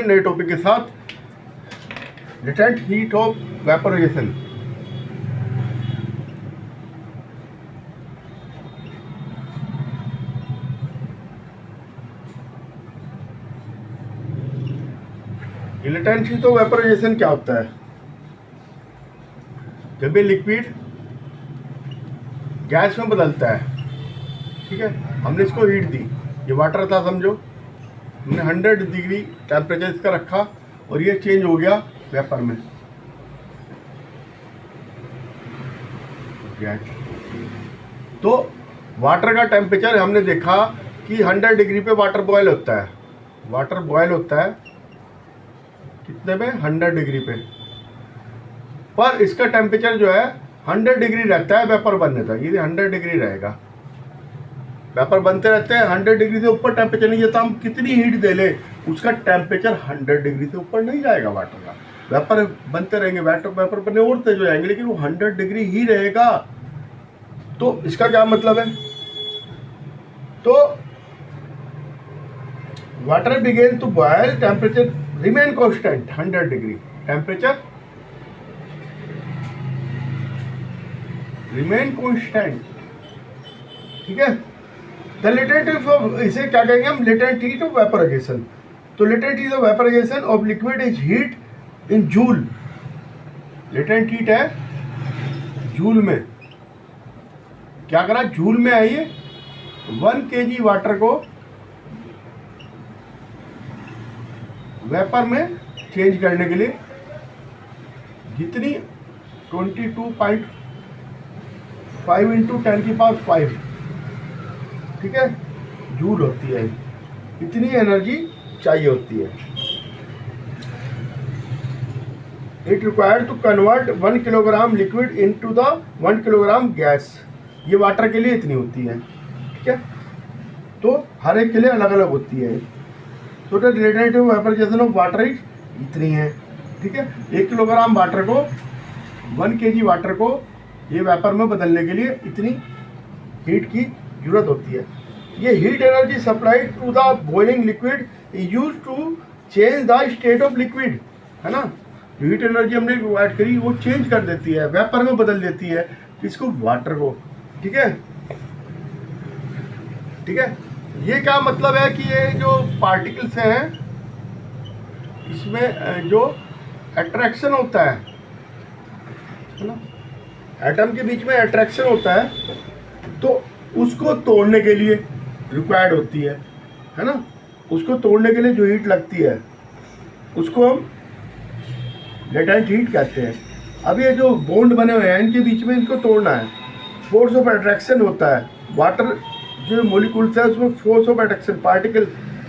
हैं नए टॉपिक के साथ, latent heat of vaporisation. Latent heat of vaporisation क्या होता है? जब ये लिक्विड गैस में बदलता है, ठीक है, हमने इसको हीट दी, ये वाटर था समझो, हमने 100 डिग्री टेम्परेचर इसका रखा और ये चेंज हो गया वेपर में। तो वाटर का टेम्परेचर हमने देखा कि 100 डिग्री पे वाटर बॉयल होता है। वाटर बॉयल होता है कितने पे? 100 डिग्री पे। पर इसका टेम्परेचर जो है 100 डिग्री रहता है वेपर बनने तक। ये 100 डिग्री रहेगा, वेपर बनते रहते हैं। 100 डिग्री से ऊपर टेम्परेचर नहीं जाता, हम कितनी हीट दे ले उसका टेम्परेचर 100 डिग्री से ऊपर नहीं जाएगा वाटर का। वेपर बनते रहेंगे, वेपर बनने और तेज हो जाएंगे, लेकिन वो 100 डिग्री ही रहेगा। तो इसका क्या मतलब है? तो water begin to boil, temperature remain constant 100 degree, temperature remain constant, ठीक है। द लेटेंट ऑफ, इसे क्या कहेंगे हम? Latent heat of vaporisation. तो latent heat of vaporisation of liquid is heat in joule. Latent heat है जूल में। क्या करा? जूल में है ये। 1 kg वाटर को वेपर में चेंज करने के लिए जितनी 22.5 इंटू 10⁵, ठीक है, जूल होती है, इतनी एनर्जी चाहिए होती है। It required to convert 1 kilogram liquid into the 1 kilogram gas. ये वाटर के लिए इतनी होती है, ठीक है। तो हर एक के लिए अलग अलग होती है। So the relative vaporisation of water is इतनी है, ठीक है। 1 किलोग्राम वाटर को, 1 kg वाटर को ये वेपर में बदलने के लिए इतनी हीट की जरूरत होती है। ये heat energy supplied to the boiling liquid is used to change the state of liquid, है ना। जो हीट एनर्जी हमने प्रोवाइड करी वो चेंज कर देती है, वेपर में बदल देती है इसको, वाटर को, ठीक है, ठीक है। ये क्या मतलब है कि ये जो पार्टिकल्स हैं इसमें जो अट्रैक्शन होता है ना, एटम के बीच में अट्रैक्शन होता है, तो उसको तोड़ने के लिए रिक्वायर्ड होती है ना। उसको तोड़ने के लिए जो हीट लगती है उसको हम लेटेंट हीट कहते हैं। अब ये जो बॉन्ड बने हुए हैं इनके बीच में इनको तोड़ना है, फोर्स ऑफ अट्रैक्शन होता है। वाटर जो मॉलिक्यूल्स है उसमें फोर्स ऑफ अट्रैक्शन, पार्टिकल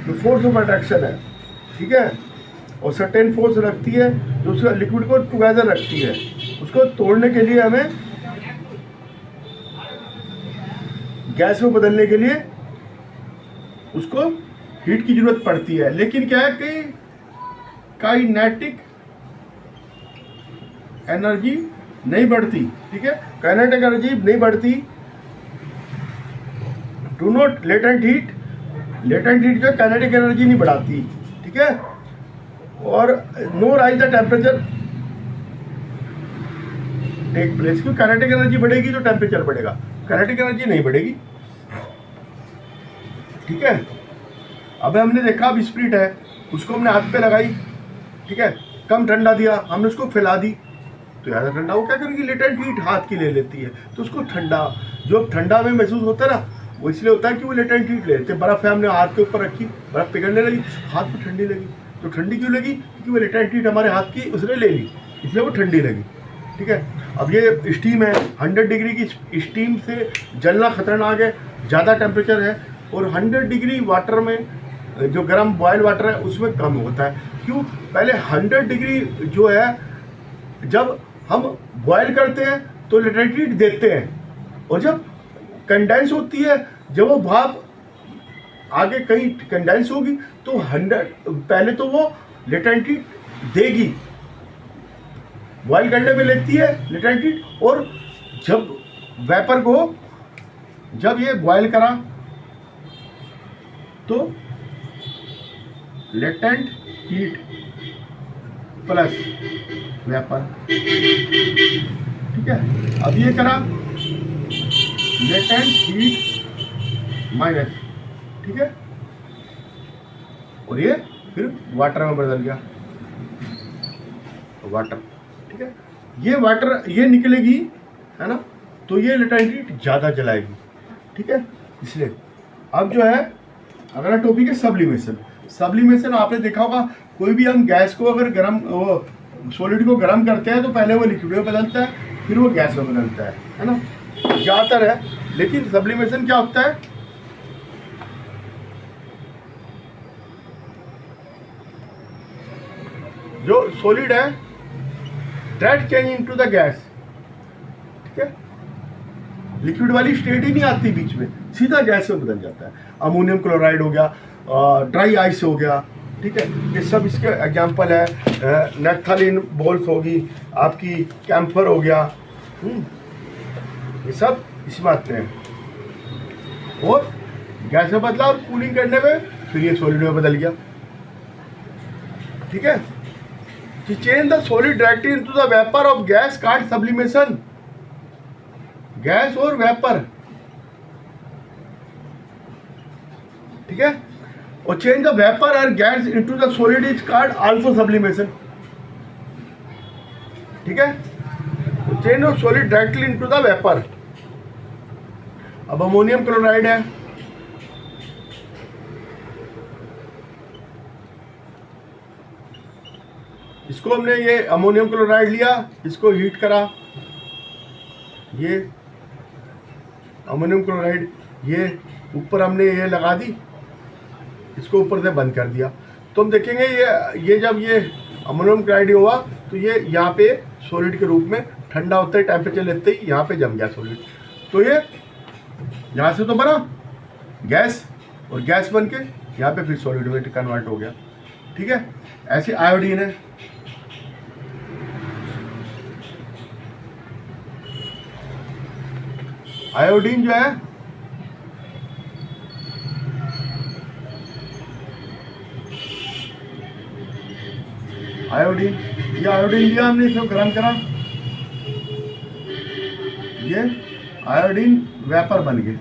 में फोर्स ऑफ अट्रैक्शन है, ठीक है, और सर्टेन फोर्स रखती है जो उसका लिक्विड को टुगेदर रखती है। उसको तोड़ने के लिए हमें गैस में बदलने के लिए उसको हीट की जरूरत पड़ती है। लेकिन क्या है कि काइनेटिक एनर्जी नहीं बढ़ती, ठीक है, काइनेटिक एनर्जी नहीं बढ़ती। डू नॉट लेटेंट हीट जो काइनेटिक एनर्जी नहीं बढ़ाती, ठीक है। और no rise the temperature take place, क्योंकि काइनेटिक एनर्जी बढ़ेगी तो टेम्परेचर बढ़ेगा, काइनेटिक एनर्जी नहीं बढ़ेगी, ठीक है। अब हमने देखा अब स्प्रिट है, उसको हमने हाथ पे लगाई, ठीक है, कम ठंडा दिया, हमने उसको फैला दी तो ज़्यादा ठंडा, वो क्या करेगी? लेटेंट हीट हाथ की ले लेती है, तो उसको ठंडा, जो ठंडा में महसूस होता है ना, वो इसलिए होता है कि वो लेटेंट हीट ले लेते हैं। बर्फ़ है हमने हाथ के ऊपर रखी, बर्फ़ पिघलने लगी, हाथ में ठंडी लगी, तो ठंडी क्यों लगी? क्योंकि वो लेटेंट हीट हमारे हाथ की उसने ले ली, इसलिए वो ठंडी लगी, ठीक है। अब ये स्टीम है, 100 डिग्री की स्टीम से जलना खतरनाक है, ज़्यादा टेम्परेचर है, और 100 डिग्री वाटर में जो गर्म बॉयल वाटर है उसमें कम होता है। क्यों? पहले 100 डिग्री जो है जब हम बॉयल करते हैं तो लेटेंट हीट देते हैं, और जब कंडेंस होती है, जब वो भाप आगे कहीं कंडेंस होगी तो 100 पहले तो वो लेटेंट हीट देगी, बॉयल करने में लेती है लेटेंट हीट, और जब वेपर को जब ये बॉयल करा तो लेटेंट हीट प्लस वेपर, ठीक है। अब ये करा लेटेंट हीट माइनस, ठीक है, और ये फिर वाटर में बदल गया, वाटर, ठीक है। ये वाटर ये निकलेगी, है ना, तो ये लेटेंट हीट ज़्यादा जलाएगी, ठीक है। इसलिए अब जो है अगला टॉपिक है सब्लिमेशन। सब्लिमेशन आपने देखा होगा, कोई भी हम गैस को अगर गर्म, वो सॉलिड को गर्म करते हैं तो पहले वो लिक्विड में बदलता है, फिर वो गैस में बदलता है ना, ज़्यादातर है। लेकिन सब्लिमेशन क्या होता है, जो सॉलिड है that change into the gas, ठीक है, लिक्विड वाली स्टेट ही नहीं आती बीच में, सीधा गैस में बदल जाता है। अमोनियम क्लोराइड हो गया, ड्राई आइस हो गया, ठीक है, ये सब इसके एग्जाम्पल है। नेफ्थलीन बॉल्स होगी आपकी, कैम्फर हो गया, ये सब इसमें आते हैं। और गैस में बदला और कूलिंग करने में फिर ये सॉलिड में बदल गया, ठीक है। To change the solid directly into the vapor of gas called sublimation, gas और वेपर, ठीक है। और चेंज द वेपर और gas into the solid is called also sublimation, ठीक है। Change of solid directly into the vapour. अब ammonium chloride है, इसको हमने ये अमोनियम क्लोराइड लिया, इसको हीट करा, ये अमोनियम क्लोराइड ये ऊपर हमने ये लगा दी, इसको ऊपर से बंद कर दिया, तो हम देखेंगे ये जब ये अमोनियम क्लोराइड हुआ तो ये यहाँ पे सॉलिड के रूप में ठंडा होता है, टेम्परेचर लेते ही यहाँ पे जम गया सॉलिड, तो ये यहाँ से तो बना गैस, और गैस बन के यहाँ पे फिर सॉलिड में कन्वर्ट हो गया, ठीक है। ऐसे आयोडीन है, आयोडीन जो है आयोडीन, ये आयोडीन लिया हमने, इसको गर्म करा, ये आयोडीन वेपर बन गए,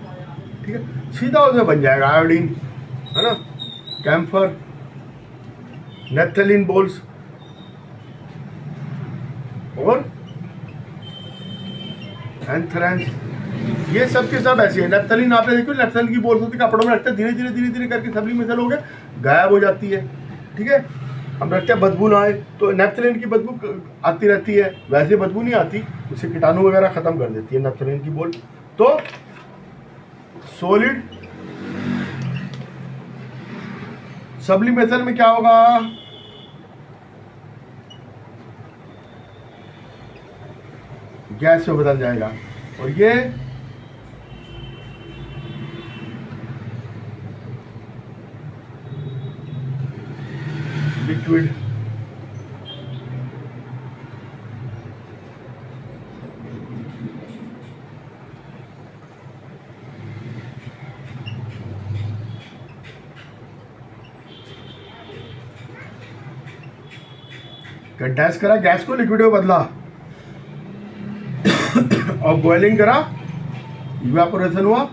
ठीक है, सीधा उसे बन जाएगा आयोडीन, है ना। कैम्फर, नेफ्थलीन बॉल्स और एंथ्रेंस, ये सब के सब ऐसे है। नेफ्थलीन आपने देखो, नेफ्थलीन की बॉल्स होती है, कपड़ों में रखते हैं, धीरे धीरे धीरे धीरे करके सब्लिमेशन हो गए, गायब हो जाती है, ठीक है। हम रखते हैं बदबू ना आए, तो नेफ्थलीन की बदबू आती रहती है, वैसे बदबू नहीं आती, उससे कीटाणु वगैरह खत्म कर देती है नेफ्थलीन की बॉल। तो सॉलिड सब्लिमेशन में क्या होगा, गैस में बदल जाएगा, और ये लिक्विड, कंडेंस करा, गैस को लिक्विड में बदला, और बॉइलिंग करा, इवेपोरेशन हुआ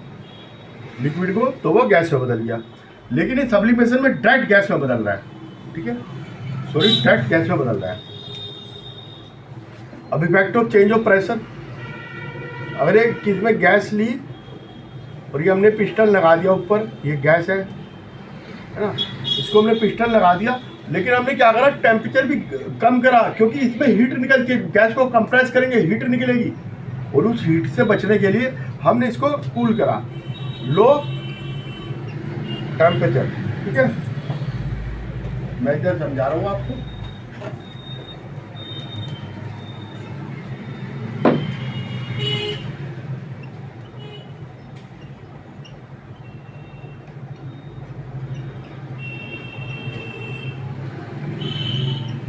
लिक्विड को, तो वो गैस में बदल गया। लेकिन ये सब्लिमेशन में डायरेक्ट गैस में बदल रहा है, ठीक है, सॉरी डायरेक्ट गैस में बदल रहा है। अब effect of change of pressure, अगर एक चीज में गैस ली और ये हमने पिस्टन लगा दिया ऊपर, ये गैस है ना, इसको हमने पिस्टन लगा दिया, लेकिन हमने क्या करा, टेम्परेचर भी कम करा, क्योंकि इसमें हीट निकलती है, गैस को कंप्रेस करेंगे हीट निकलेगी, और उस हीट से बचने के लिए हमने इसको कूल करा, लो टेम्परेचर, ठीक है। मैं इधर समझा रहा हूँ आपको,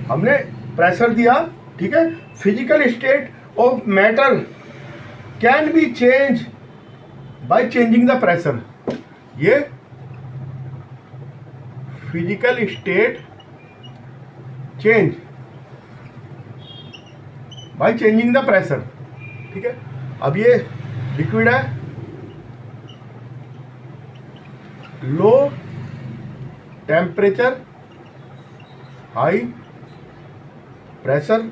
हमने प्रेशर दिया, ठीक है। Physical state of matter can be change by changing the pressure, ये physical state change by changing the pressure. ठीक है, अब ये लिक्विड है, low temperature high pressure,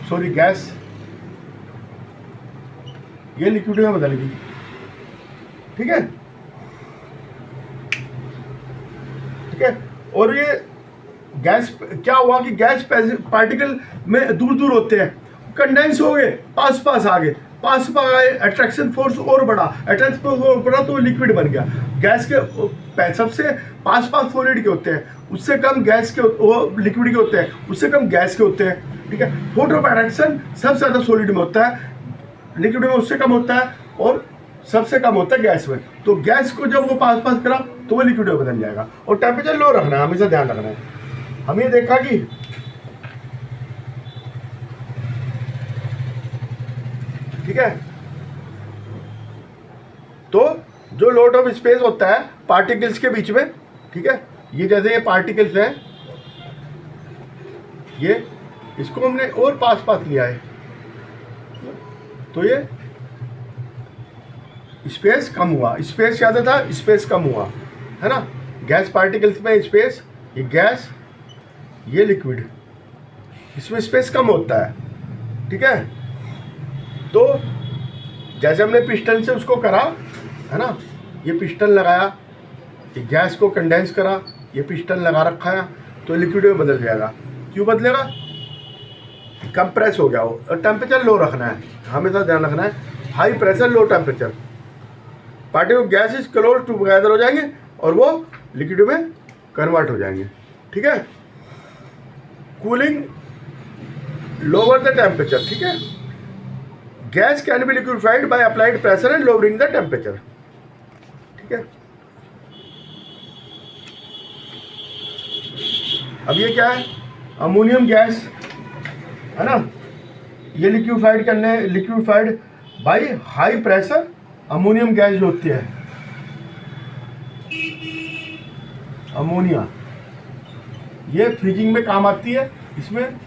sorry gas, ये लिक्विड में बदल गई। ठीक है, ठीक है, और ये गैस क्या हुआ कि गैस पार्टिकल में दूर दूर होते हैं, कंडेंस हो गए, पास पास आ गए, पास पास आए, अट्रैक्शन फोर्स और बढ़ा, अट्रैक्शन फोर्स और बढ़ा तो लिक्विड बन गया। गैस के सबसे पास पास सॉलिड के होते हैं, उससे कम गैस के वो लिक्विड के होते हैं, उससे कम गैस के होते हैं। ठीक है, फोटो ऑफ अट्रैक्शन सबसे ज़्यादा सॉलिड में होता है, लिक्विड में उससे कम होता है, और सबसे कम होता है गैस में। तो गैस को जब वो पास पास करा तो वो लिक्विड में बदल जाएगा। और टेम्परेचर लो रखना है, हमेशा ध्यान रखना है। हम ये देखा कि ठीक है, तो जो लॉट ऑफ स्पेस होता है पार्टिकल्स के बीच में, ठीक है, ये जैसे ये पार्टिकल्स है, ये इसको हमने और पास पास लिया है, तो ये स्पेस कम हुआ, स्पेस ज़्यादा था, स्पेस कम हुआ, है ना। गैस पार्टिकल्स में स्पेस, ये गैस, ये लिक्विड, इसमें स्पेस कम होता है। ठीक है, तो जैसे हमने पिस्टन से उसको करा, है ना, ये पिस्टन लगाया, ये गैस को कंडेंस करा, ये पिस्टन लगा रखा है, तो लिक्विड में बदल जाएगा। क्यों बदलेगा? कंप्रेस हो गया हो। और टेम्परेचर लो रखना है, हमेशा ध्यान रखना है, high pressure low temperature, particle gases close together हो जाएंगे और वो लिक्विड में कन्वर्ट हो जाएंगे। ठीक है, कूलिंग लोअर द टेम्परेचर। ठीक है, gas can be liquefied by applied pressure and lowering the temperature. ठीक है, अब ये क्या है? अमोनियम गैस, है ना, ये liquefied by high pressure ammonium gas जो होती है, अमोनिया, ये फ्रीजिंग में काम आती है। इसमें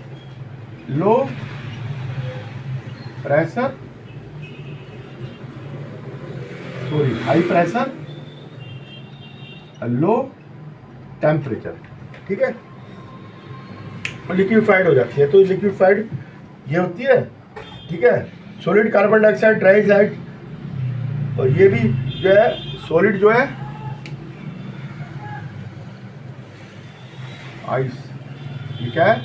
low pressure, sorry high pressure, low temperature. ठीक है, और लिक्विफाइड हो जाती है। तो लिक्विफाइड ये होती है, ठीक है, सॉलिड कार्बन डाइऑक्साइड, ट्राइऑक्साइड, और ये भी जो है सॉलिड जो है आइस, ये क्या है?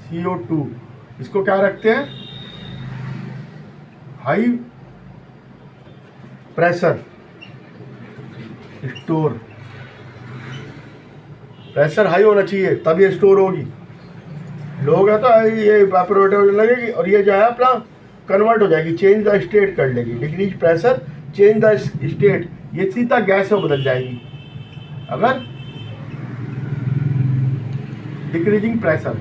CO2। इसको क्या रखते हैं? High pressure store, pressure high होना चाहिए तब ये स्टोर होगी। लो होगा तो ये इवेपोरेट होने लगेगी और ये जो है अपना कन्वर्ट हो जाएगी, चेंज द स्टेट कर लेगी, decrease pressure change the state, ये सीधा गैस में बदल जाएगी अगर डिक्रीजिंग प्रेशर।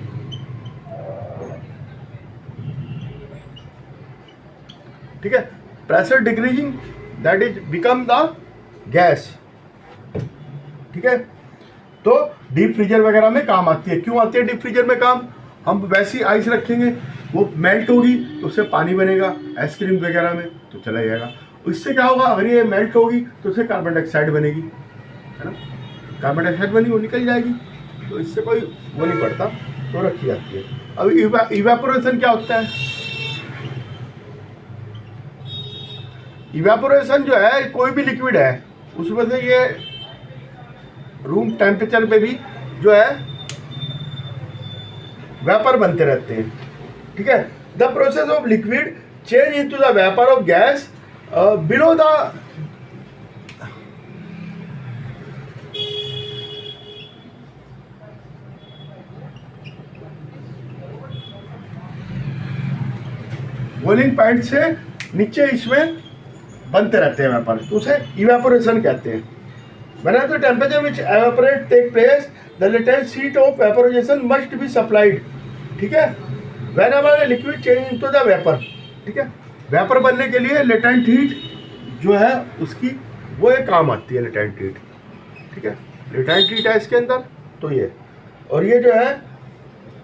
ठीक है, pressure decreasing that is become the gas. ठीक है, तो डीप फ्रीजर वगैरह में काम आती है। क्यों आती है डीप फ्रीजर में काम? हम वैसी आइस रखेंगे, वो मेल्ट होगी तो उससे पानी बनेगा, आइसक्रीम वगैरह में तो चला जाएगा। इससे क्या होगा? अगर ये मेल्ट होगी तो उससे कार्बन डाइऑक्साइड बनेगी, है ना, कार्बन डाइऑक्साइड बनी, वो निकल जाएगी, तो इससे कोई वो नहीं पड़ता, तो रखी जाती है। अब इवेपोरेशन क्या होता है? इवेपोरेशन जो है, कोई भी लिक्विड है उसमें से ये रूम टेम्परेचर पे भी जो है वेपर बनते रहते हैं। ठीक है, the process of liquid change into the vapour of gas below the boiling point से नीचे इसमें बनते रहते हैं वेपर, तो उसे इवेपोरेशन कहते हैं। When at the temperature which evaporate take place, the latent heat of vaporization must be supplied. ठीक है, whenever a liquid change into the vapor, ठीक है, वेपर बनने के लिए लेटेंट हीट जो है उसकी वो एक काम आती है, लेटेंट हीट। ठीक है, लेटेंट हीट है इसके अंदर, तो ये, और ये जो है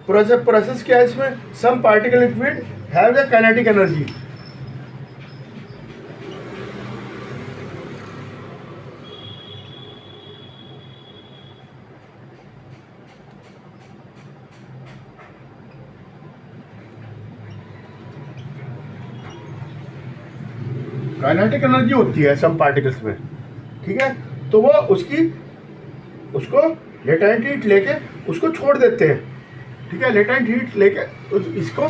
प्रोसेस क्या है इसमें, some particle liquid have the kinetic energy. Kinetic energy होती है सम पार्टिकल्स में, ठीक है, तो वो उसको लेटेंट हीट लेके उसको छोड़ देते हैं, ठीक है, लेटेंट हीट लेके इसको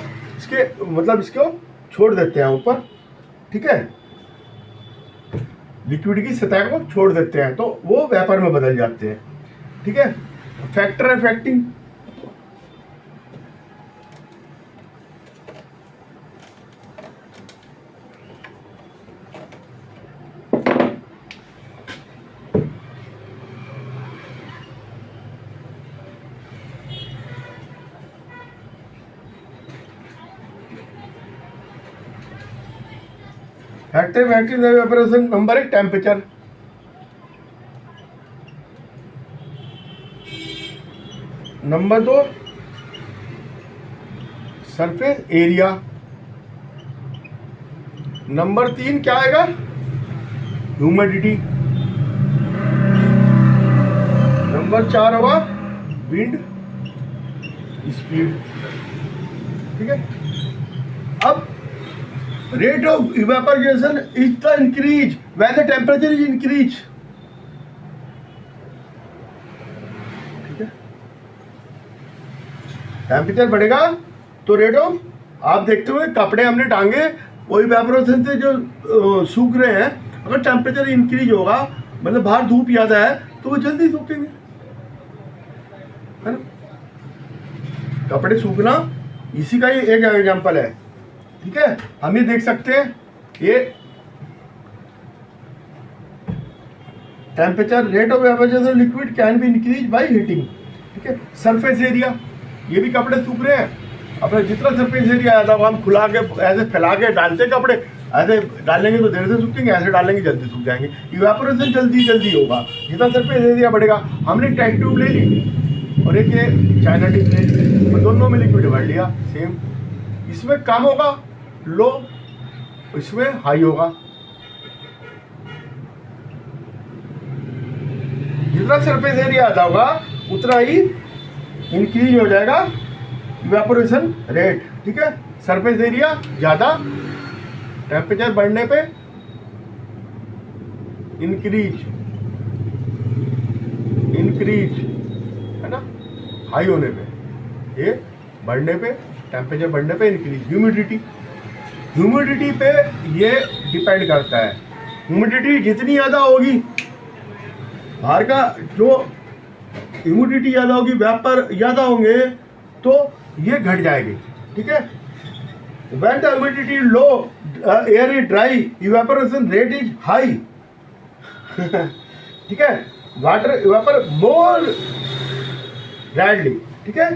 छोड़ देते हैं ऊपर, ठीक है, लिक्विड की सतह को छोड़ देते हैं, तो वो वेपर में बदल जाते हैं, ठीक है। Factor affecting, factor affecting vaporization number 1 temperature, number 2 surface area, number 3 क्या आएगा, ह्यूमिडिटी, नंबर 4 होगा विंड स्पीड, ठीक है। अब rate of evaporation is the increase when the temperature is increase, ठीक है, टेम्परेचर बढ़ेगा तो रेट ऑफ, आप देखते हुए कपड़े हमने टांगे, वो इवेपोरेशन से जो सूख रहे हैं, अगर टेम्परेचर इंक्रीज होगा, मतलब बाहर धूप ज्यादा है, तो वो जल्दी सूखेंगे, है ना। कपड़े सूखना इसी का ही एक एग्जांपल है, ठीक है। हम ये देख सकते हैं, ये temperature rate of evaporation liquid can be increase by heating, ठीक है। सरफेस एरिया, ये भी कपड़े सूख रहे हैं, अपने जितना सरफेस एरिया आया था वो हम खुला के ऐसे फैला के डालते कपड़े, ऐसे डालेंगे तो देर से सूखेंगे, ऐसे डालेंगे जल्दी सूख जाएंगे, इवेपोरेशन जल्दी होगा, जितना सरफेस एरिया बढ़ेगा। हमने टेस्ट ट्यूब ले ली और एक ये चाइना टिप ले ली, और दोनों में लिक्विड भर लिया सेम, इसमें कम होगा लो, इसमें हाई होगा, जितना सरफेस एरिया आता होगा उतना ही इंक्रीज हो जाएगा इवेपोरेशन रेट, ठीक है। सरफेस एरिया ज्यादा, टेम्परेचर बढ़ने पे इंक्रीज है ना, हाई होने पे, ये बढ़ने पे, टेम्परेचर बढ़ने पे इंक्रीज। ह्यूमिडिटी पे ये डिपेंड करता है, ह्यूमिडिटी जितनी ज़्यादा होगी, बाहर का जो ह्यूमिडिटी ज़्यादा होगी, वेपर ज़्यादा होंगे, तो ये घट जाएगी, ठीक है। When the humidity low, air is dry, evaporation rate is high, ठीक है, वाटर इवेपर मोर रैपिडली, ठीक है।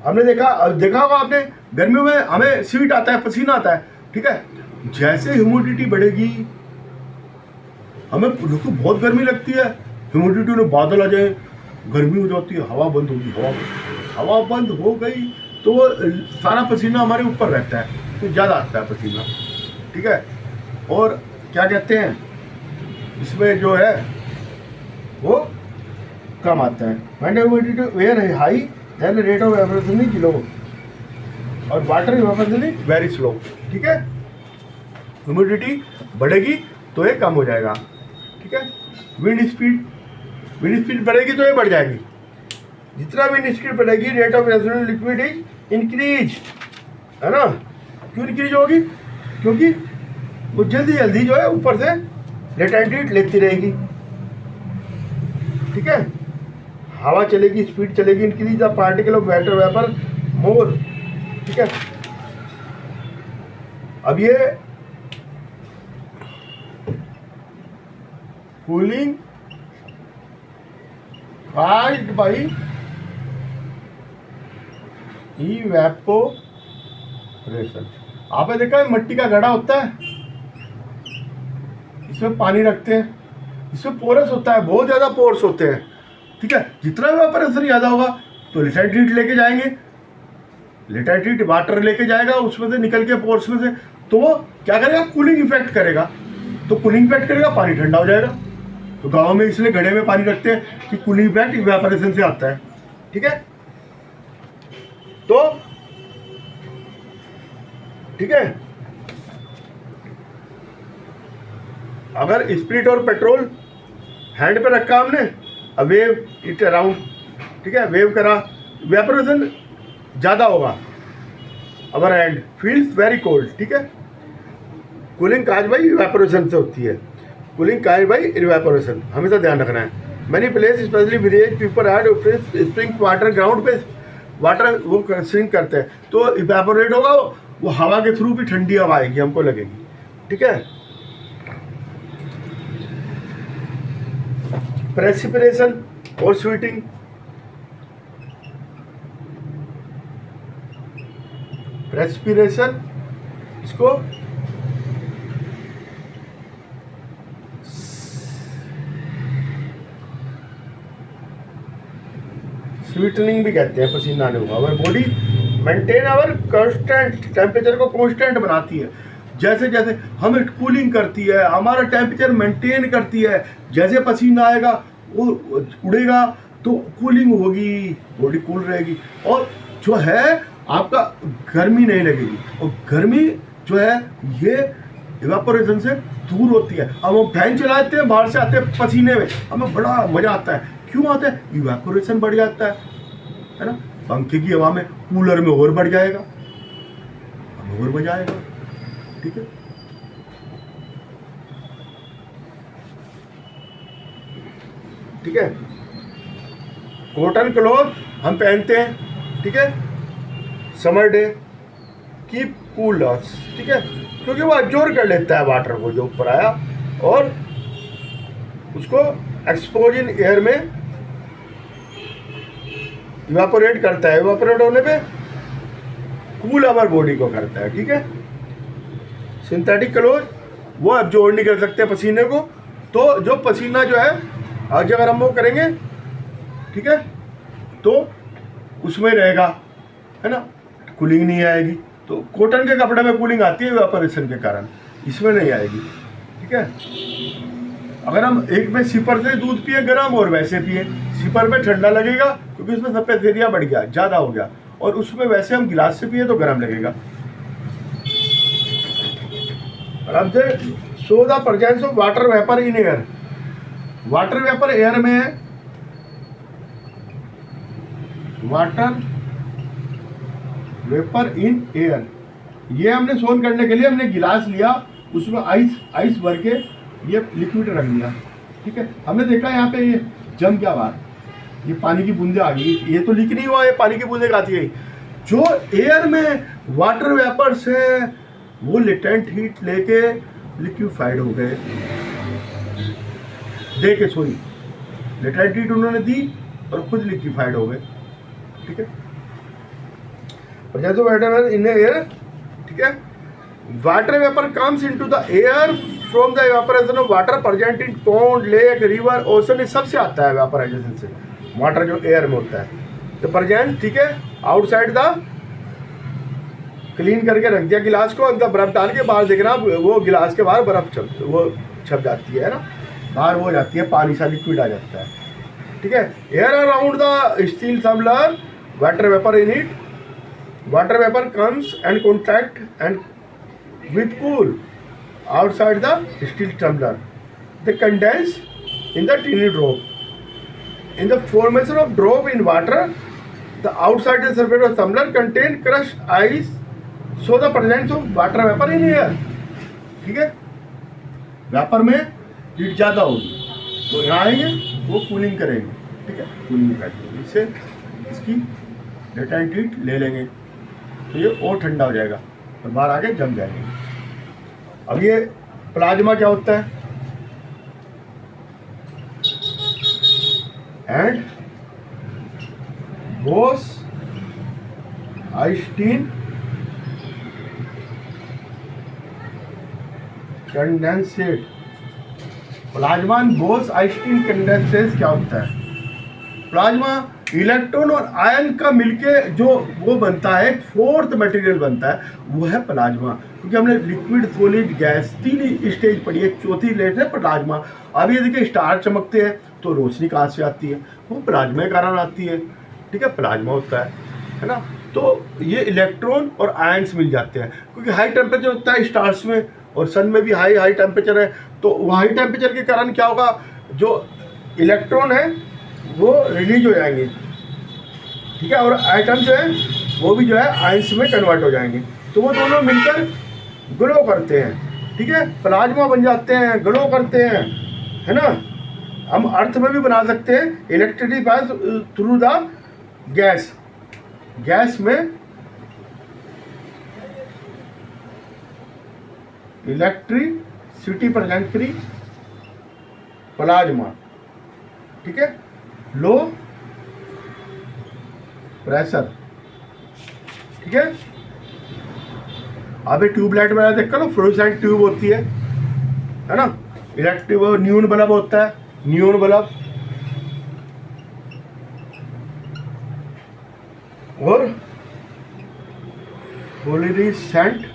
हमने देखा होगा आपने, गर्मियों में हमें स्वीट आता है, पसीना आता है, ठीक है, जैसे ह्यूमिडिटी बढ़ेगी, हमें देखो बहुत गर्मी लगती है, ह्यूमिडिटी में बादल आ जाए, गर्मी हो जाती है, हवा बंद होगी, हवा बंद हो गई तो वो सारा पसीना हमारे ऊपर रहता है, तो ज़्यादा आता है पसीना, ठीक है। और क्या कहते हैं, इसमें जो है वो कम आता है। व्हेन ह्यूमिडिटी वेयर है high, then rate of evaporation is low, और water evaporation is very slow, ठीक है। ह्यूमिडिटी बढ़ेगी तो ये कम हो जाएगा, ठीक है। विंड स्पीड बढ़ेगी तो ये बढ़ जाएगी, जितना विंड स्पीड बढ़ेगी rate of evaporation liquid is increase, है ना। क्यों इंक्रीज होगी, क्योंकि वो जल्दी जो है ऊपर से लेटेंट हीट लेती रहेगी, ठीक है। हवा चलेगी, स्पीड चलेगी, increase the particle of water vapour more, ठीक है। अब ये कूलिंग caused by evaporation। आपने देखा है मिट्टी का घड़ा होता है, इसमें पानी रखते हैं, इसमें पोरस होता है, बहुत ज़्यादा पोर्स होते हैं, ठीक है। जितना इवेपोरेशन ज़्यादा होगा तो लेटेंट हीट लेके जाएंगे, लेटेंट हीट वाटर लेके जाएगा उसमें से निकल के पोर्स में से, तो वो क्या करेगा, कूलिंग इफेक्ट करेगा। तो कूलिंग इफेक्ट करेगा, पानी ठंडा हो जाएगा। तो गाँव में इसलिए घड़े में पानी रखते हैं कि कूलिंग इफेक्ट इवेपोरेशन से आता है, ठीक है। तो ठीक है, अगर स्पिरिट और पेट्रोल हैंड पे रखा हमने, अब वेव इट अराउंड, ठीक है, वेव करा, इवेपोरेशन ज़्यादा होगा, अवर हैंड फील्स वेरी कोल्ड, ठीक है। कूलिंग काज बाई इवेपोरेशन से होती है, कूलिंग काज बाई इवेपोरेशन, हमेशा ध्यान रखना है। Many place specially village people add spring water, ground पे वाटर वो स्विंग करते हैं, तो इवेपोरेट होगा, वो हवा के थ्रू भी ठंडी हवा आएगी, हमको लगेगी, ठीक है। प्रेसिपिरेशन और स्वीटिंग, प्रेसिपिरेशन इसको स्वीटनिंग भी कहते हैं, पसीना आने होगा। Our body maintain our constant temperature को कांस्टेंट बनाती है, जैसे जैसे हमें कूलिंग करती है, हमारा टेम्परेचर मेंटेन करती है। जैसे पसीना आएगा वो उड़ेगा तो कूलिंग होगी, बॉडी कूल रहेगी, और जो है आपका गर्मी नहीं लगेगी। और गर्मी जो है ये इवेपोरेशन से दूर होती है। अब हम फैन चलाते हैं, बाहर से आते हैं पसीने में, हमें बड़ा मजा आता है। क्यों आता है? इवेपोरेशन बढ़ जाता है ना। पंखे की हवा में, कूलर में और बढ़ जाएगा, और मजा आएगा, ठीक है। ठीक है, कॉटन क्लॉथ हम पहनते हैं, ठीक है, समर डे, कीप कूल अस, ठीक है, क्योंकि वो एब्जॉर्ब कर लेता है वाटर को जो ऊपर आया, और उसको एक्सपोज इन एयर में इवेपोरेट करता है। इवेपोरेट होने पे कूल अवर बॉडी को करता है, ठीक है। सिंथेटिक क्लोथ वो एब्जॉर्ब नहीं कर सकते पसीने को, तो जो पसीना जो है आज अगर हम वो करेंगे, ठीक है, तो उसमें रहेगा, है ना, कूलिंग नहीं आएगी। तो कॉटन के कपड़े में कूलिंग आती है इवेपोरेशन के कारण, इसमें नहीं आएगी, ठीक है। अगर हम एक में सिपर से दूध पिए गर्म और वैसे पिए, सिपर में ठंडा लगेगा क्योंकि उसमें सफेद एरिया बढ़ गया, ज़्यादा हो गया, और उसमें वैसे हम गिलास से पिए तो गर्म लगेगा। अब show the presence of water vapour in air. Water vapour air में है, वाटर वेपर इन एयर, ये हमने सोन करने के लिए हमने गिलास लिया, उसमें आइस भर के ये लिक्विड रख दिया, ठीक है। हमने देखा यहाँ पे ये जम गया बाहर, ये पानी की बूंदे आ गई, ये तो लीक नहीं हुआ, ये पानी की बूंदे आती गई। जो एयर में वाटर वेपर्स है वो लेटेंट हीट लेके लिक्विफाइड हो गए, दे के सॉरी लेटेंट हीट उन्होंने दी और खुद लिक्विफाइड हो गए, ठीक है। और जैसे वाटर इन एयर, ठीक है, water vapour comes into the air from the evaporation of water present in pond, lake, river, ocean, ये सबसे आता है इवेपोराइजेशन से, वाटर जो एयर में होता है। तो प्रेजेंट, ठीक है, आउटसाइड द, क्लीन करके रख दिया गिलास को, अंदर बर्फ डाल के, बाहर देखना वो गिलास के बाहर बर्फ छप जाती है ना, बाहर वो हो जाती है, पानी सा लिक्विड आ जाता है, ठीक है। Air around the steel tumbler, water vapour in it, water vapour comes and contact and with cool outside the steel tumbler. They condense in the tiny drop. In the formation of drop in water, the outside surface of tumbler contain crushed ice, so the presence of water vapor in air. ठीक है, vapour में heat ज़्यादा होगी तो यहाँ आएंगे, वो cooling करेंगे, ठीक है, कूलिंग करेंगे, इससे इसकी लेटेंट हीट ले लेंगे तो ये और ठंडा हो जाएगा और बाहर आके जम जाएंगे। अब ये प्लाज्मा क्या होता है? And boss Einstein condensate plasma Bose Einstein condensate क्या होता है? प्लाज्मा इलेक्ट्रॉन और आयन का मिलके जो वो बनता है, एक फोर्थ मटेरियल बनता है, वो है प्लाज्मा। क्योंकि हमने लिक्विड, सॉलिड, गैस 3 स्टेज पढ़ी है, चौथी लेट है प्लाज्मा। अब ये देखिए स्टार चमकते हैं तो रोशनी कहाँ से आती है? वो प्लाज्मा के कारण आती है। ठीक है, प्लाज्मा होता है ना। तो ये इलेक्ट्रॉन और आयन्स मिल जाते हैं, क्योंकि हाई टेम्परेचर होता है स्टार्स में, और सन में भी हाई टेम्परेचर है। तो हाई टेम्परेचर के कारण क्या होगा, जो इलेक्ट्रॉन है वो रिलीज हो जाएंगे, ठीक है, और आइटम जो है वो भी जो है आयंस में कन्वर्ट हो जाएंगे, तो वो दोनों मिलकर ग्लो करते हैं। ठीक है, प्लाज्मा बन जाते हैं, ग्लो करते हैं, है ना। हम अर्थ में भी बना सकते हैं, electricity pass through the gas. Gas में इलेक्ट्रिसिटी प्रेजेंट करी प्लाज्मा। ठीक है, लो प्रेशर। ठीक है, अभी ट्यूबलाइट वगैरह देख लो, फ्लोरोसेंट ट्यूब होती है ना। इलेक्ट्रिक न्यून बल्ब होता है, न्यून बल्ब, और फ्लोरोसेंट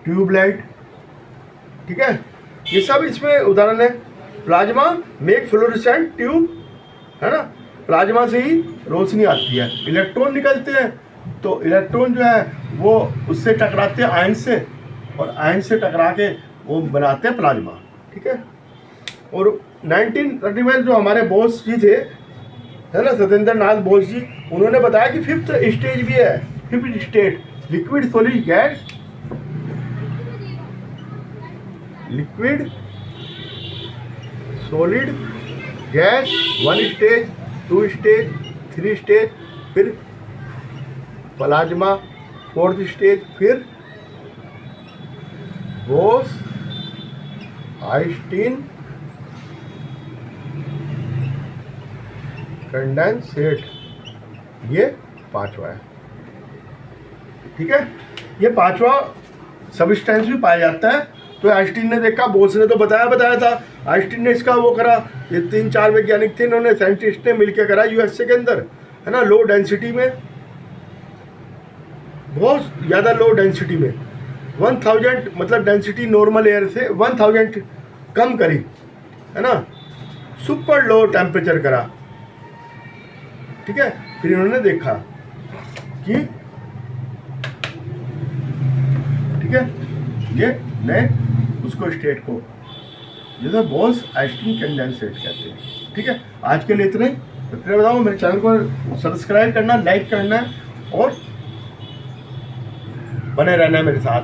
ट्यूबलाइट। ठीक है, ये सब इसमें उदाहरण है। प्लाज्मा मेक फ्लोरोसेंट ट्यूब, है ना। प्लाज्मा से ही रोशनी आती है, इलेक्ट्रॉन निकलते हैं, तो इलेक्ट्रॉन जो है वो उससे टकराते हैं आयन से, और आयन से टकरा के वो बनाते हैं प्लाज्मा। ठीक है, और 1930 में जो हमारे बोस जी थे, है ना, सत्येंद्र नाथ बोस जी, उन्होंने बताया कि 5th स्टेज भी है, 5th state, liquid, solid, gas, liquid, solid, gas, 1 stage, 2 stage, 3 stage, फिर प्लाज्मा 4th स्टेज, फिर बोस आइंस्टीन कंडेंसेट, ये 5वां है। ठीक है, ये 5वां सबस्टेंस भी पाया जाता है। तो आइंस्टीन ने देखा, बोस ने तो बताया था, आइंस्टीन ने इसका वो करा, ये 3-4 वैज्ञानिक थे, इन्होंने साइंटिस्ट ने मिलकर करा यूएसए के अंदर, है ना, लो डेंसिटी में, बहुत ज़्यादा लो डेंसिटी में, 1000 मतलब डेंसिटी नॉर्मल एयर से 1000 कम करी, है ना, सुपर लो टेम्परेचर करा। ठीक है, फिर इन्होंने देखा कि ठीक है, ये नए उसको स्टेट को जैसे बोस आइंस्टीन कंडेंसेट कहते हैं। ठीक है, आज के लिए इतने बताओ। मेरे चैनल को सब्सक्राइब करना, लाइक करना और बने रहना है मेरे साथ।